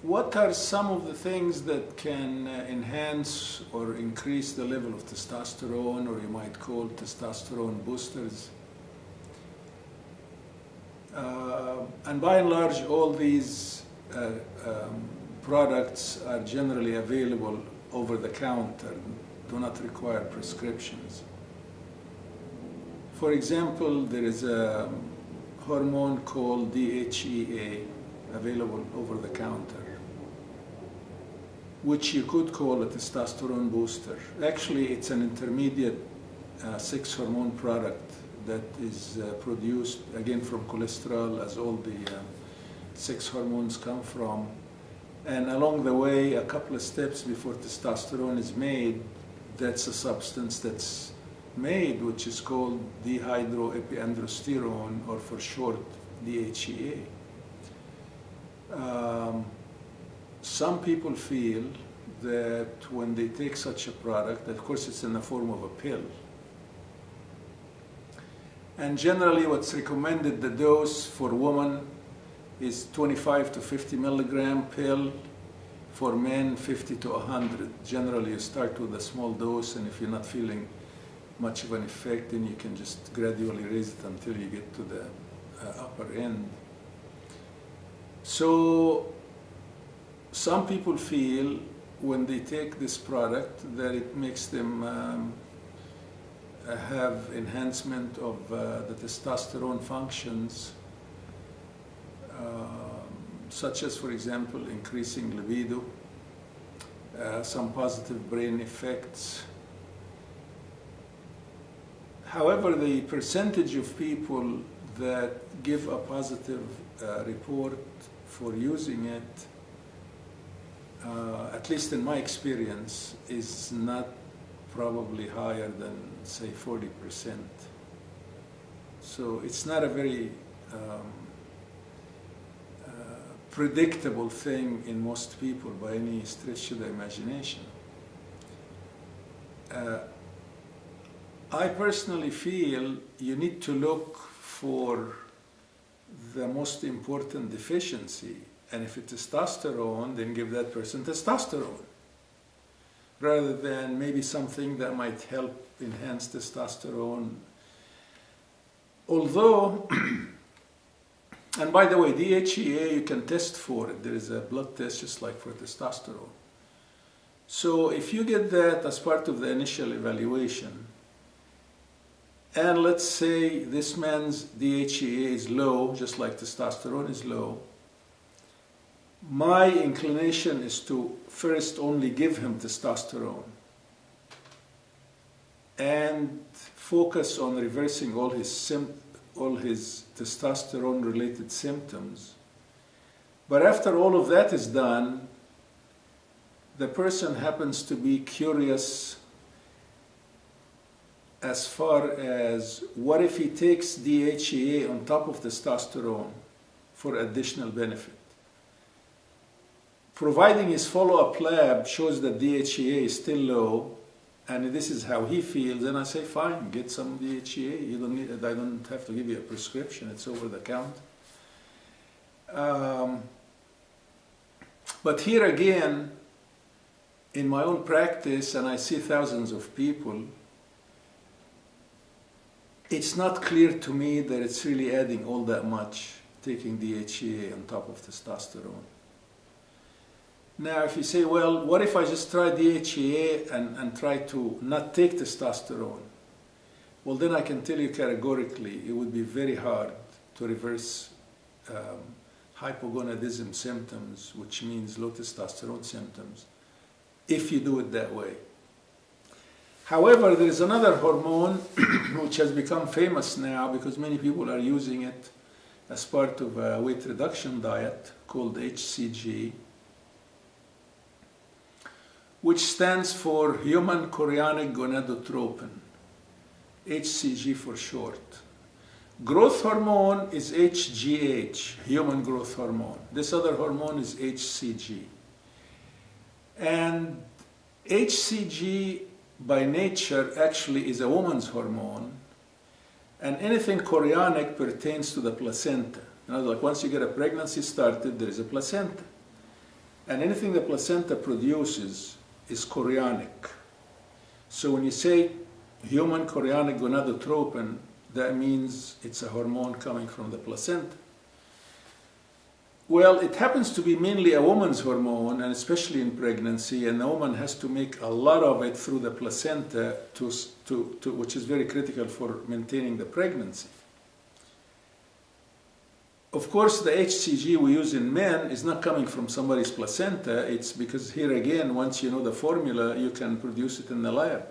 what are some of the things that can enhance or increase the level of testosterone, or you might call testosterone boosters? And by and large, all these products are generally available over the counter, do not require prescriptions. For example, there is a hormone called DHEA available over the counter, which you could call a testosterone booster. Actually, it's an intermediate sex hormone product that is produced, again, from cholesterol, as all the sex hormones come from. And along the way, a couple of steps before testosterone is made, that's a substance that's made, which is called dehydroepiandrosterone, or for short, DHEA. Some people feel that when they take such a product, of course it's in the form of a pill, and generally what's recommended, the dose for women is 25 to 50 milligram pill, for men 50 to 100. Generally you start with a small dose, and if you're not feeling much of an effect, then you can just gradually raise it until you get to the upper end. So some people feel when they take this product that it makes them have enhancement of the testosterone functions, such as, for example, increasing libido, some positive brain effects. However, the percentage of people that give a positive report for using it, at least in my experience, is not probably higher than, say, 40%. So it's not a very predictable thing in most people by any stretch of the imagination. I personally feel you need to look for the most important deficiency, and if it's testosterone, then give that person testosterone, rather than maybe something that might help enhance testosterone. Although, and by the way, DHEA, you can test for it. There is a blood test just like for testosterone. So if you get that as part of the initial evaluation, and let's say this man's DHEA is low, just like testosterone is low, my inclination is to first only give him testosterone and focus on reversing all his testosterone-related symptoms. But after all of that is done, the person happens to be curious as far as what if he takes DHEA on top of testosterone for additional benefit. Providing his follow-up lab shows that DHEA is still low, and this is how he feels, then I say, fine, get some DHEA. You don't need it. I don't have to give you a prescription. It's over the counter. But here again, in my own practice, and I see thousands of people, it's not clear to me that it's really adding all that much, taking DHEA on top of testosterone. Now, if you say, well, what if I just try DHEA and try to not take testosterone? Well, then I can tell you categorically, it would be very hard to reverse hypogonadism symptoms, which means low testosterone symptoms, if you do it that way. However, there is another hormone which has become famous now because many people are using it as part of a weight reduction diet, called HCG, which stands for human chorionic gonadotropin, HCG for short. Growth hormone is HGH, human growth hormone. This other hormone is HCG. And HCG by nature actually is a woman's hormone, and anything chorionic pertains to the placenta. In other words, once you get a pregnancy started, there is a placenta. And anything the placenta produces is chorionic. So when you say human chorionic gonadotropin, that means it's a hormone coming from the placenta. Well, it happens to be mainly a woman's hormone, and especially in pregnancy, and the woman has to make a lot of it through the placenta, which is very critical for maintaining the pregnancy. Of course, the HCG we use in men is not coming from somebody's placenta. It's because here again, once you know the formula, you can produce it in the lab.